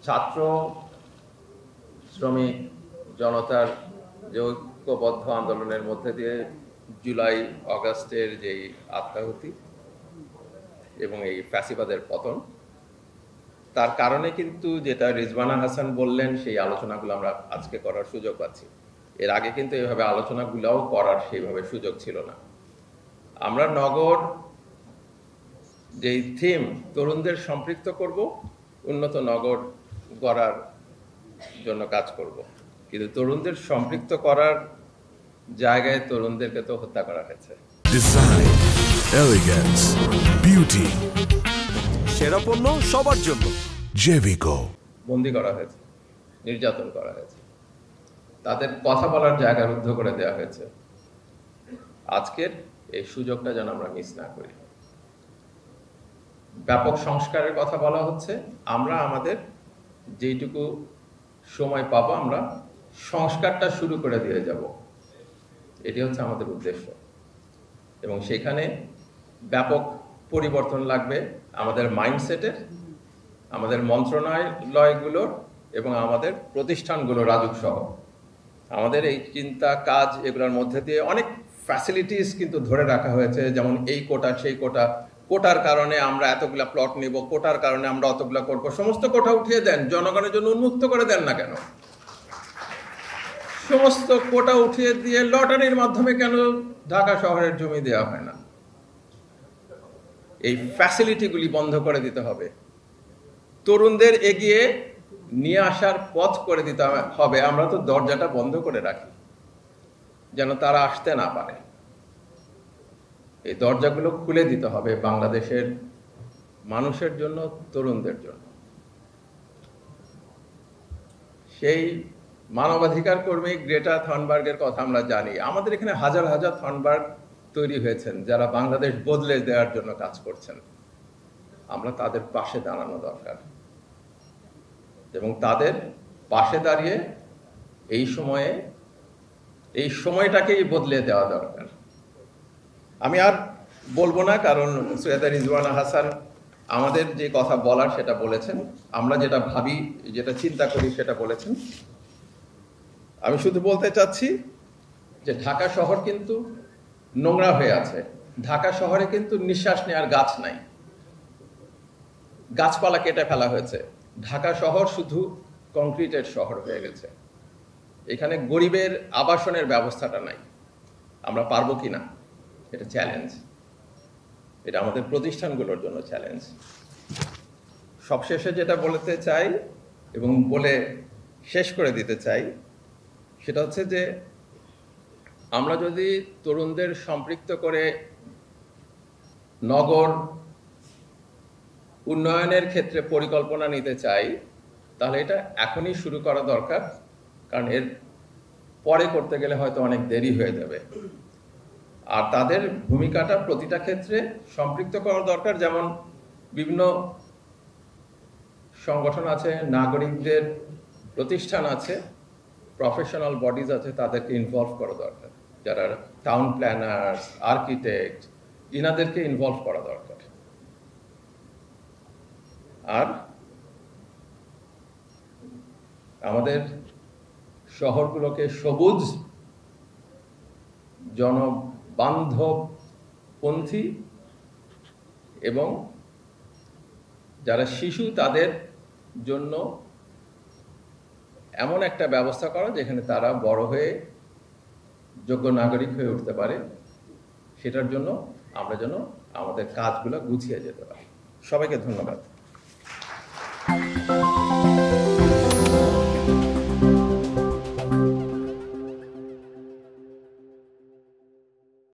ছাত্র শ্রমিক জনতার যে ঐক্যবদ্ধ আন্দোলনের মধ্যে দিয়ে জুলাই অগাস্টের যেই আত্মাহুতি এবং এই ফ্যাসিবাদের পতন, তার কারণে কিন্তু যেটা রিজওয়ানা হাসান বললেন সেই আলোচনাগুলো আমরা আজকে করার সুযোগ পাচ্ছি। এর আগে কিন্তু এইভাবে আলোচনাগুলোও করার সেইভাবে সুযোগ ছিল না। আমরা নগর যেই থিম তরুণদের সম্পৃক্ত করব, উন্নত নগর গড়ার জন্য কাজ করব, কিন্তু তরুণদের সম্পৃক্ত করার জায়গায় তরুণদেরকে তো হত্যা করা হয়েছে। ডিজাইন, এলিগেন্স, বিউটি, সেরা পণ্য সবার জন্য। জেভিকো। বন্দি করা হয়েছে, নির্যাতন করা হয়েছে, তাদের কথা বলার জায়গা রুদ্ধ করে দেওয়া হয়েছে। আজকের এই সুযোগটা যেন আমরা মিস না করি। ব্যাপক সংস্কারের কথা বলা হচ্ছে, আমরা আমাদের যেইটুকু সময় পাবো আমরা সংস্কারটা শুরু করে দিয়ে যাব, এটি হচ্ছে আমাদের উদ্দেশ্য। এবং সেখানে ব্যাপক পরিবর্তন লাগবে আমাদের মাইন্ডসেটের, আমাদের মন্ত্রণালয়গুলোর এবং আমাদের প্রতিষ্ঠানগুলো রাজুক সহ। আমাদের এই চিন্তা কাজ এগুলোর মধ্যে দিয়ে অনেক ফ্যাসিলিটিস কিন্তু ধরে রাখা হয়েছে, যেমন এই কোটা সেই কোটা, কোটার কারণে আমরা এতগুলা প্লট নিব, কোটার কারণে আমরা অতগুলা করব। সমস্ত কোটা উঠিয়ে দেন, জনগণের জন্য উন্মুক্ত করে দেন না কেন? সমস্ত কোটা উঠিয়ে দিয়ে লটারির মাধ্যমে কেন ঢাকা শহরের জমি দেওয়া হয় না? এই ফ্যাসিলিটিগুলি বন্ধ করে দিতে হবে। তরুণদের এগিয়ে নিয়ে আসার পথ করে দিতে হবে। আমরা তো দরজাটা বন্ধ করে রাখি যেন তারা আসতে না পারে। এই দরজাগুলো খুলে দিতে হবে বাংলাদেশের মানুষের জন্য, তরুণদের জন্য। সেই মানবাধিকার কর্মী গ্রেটা থানবার্গের কথা আমরা জানি। আমাদের এখানে হাজার হাজার থানবার্গ তৈরি হয়েছেন যারা বাংলাদেশ বদলে দেওয়ার জন্য কাজ করছেন। আমরা তাদের পাশে দাঁড়ানো দরকার এবং তাদের পাশে দাঁড়িয়ে এই সময়টাকেই বদলে দেওয়া দরকার। আমি আর বলবো না, কারণ সৈয়দা রিজওয়ানা হাসান আমাদের যে কথা বলার সেটা বলেছেন, আমরা যেটা ভাবি যেটা চিন্তা করি সেটা বলেছেন। আমি শুধু বলতে চাচ্ছি যে ঢাকা শহর কিন্তু নোংরা হয়ে আছে। ঢাকা শহরে কিন্তু নিঃশ্বাস নেওয়ার গাছ নাই, গাছপালা কেটে ফেলা হয়েছে। ঢাকা শহর শুধু কংক্রিটের শহর হয়ে গেছে। এখানে গরিবের আবাসনের ব্যবস্থাটা নাই। আমরা পারবো কিনা এটা চ্যালেঞ্জ, এটা আমাদের প্রতিষ্ঠানগুলোর জন্য চ্যালেঞ্জ। সবশেষে যেটা বলতে চাই এবং বলে শেষ করে দিতে চাই সেটা হচ্ছে যে আমরা যদি তরুণদের সম্পৃক্ত করে নগর উন্নয়নের ক্ষেত্রে পরিকল্পনা নিতে চাই, তাহলে এটা এখনই শুরু করা দরকার, কারণ এর পরে করতে গেলে হয়তো অনেক দেরি হয়ে যাবে। আর তাদের ভূমিকাটা প্রতিটা ক্ষেত্রে সম্পৃক্ত করা দরকার। যেমন বিভিন্ন সংগঠন আছে, নাগরিকদের প্রতিষ্ঠান আছে, প্রফেশনাল বডিজ আছে, তাদেরকে ইনভলভ করা দরকার। যারা টাউন প্ল্যানার্স, আর্কিটেক্ট, ইনাদেরকে ইনভলভ করা দরকার। আর আমাদের শহরগুলোকে সবুজ, জনবান্ধবপন্থী এবং যারা শিশু তাদের জন্য এমন একটা ব্যবস্থা করা যেখানে তারা বড় হয়ে যোগ্য নাগরিক হয়ে উঠতে পারে, সেটার জন্য আমরা যেন আমাদের কাজগুলো গুছিয়ে যেতে পারি। সবাইকে ধন্যবাদ।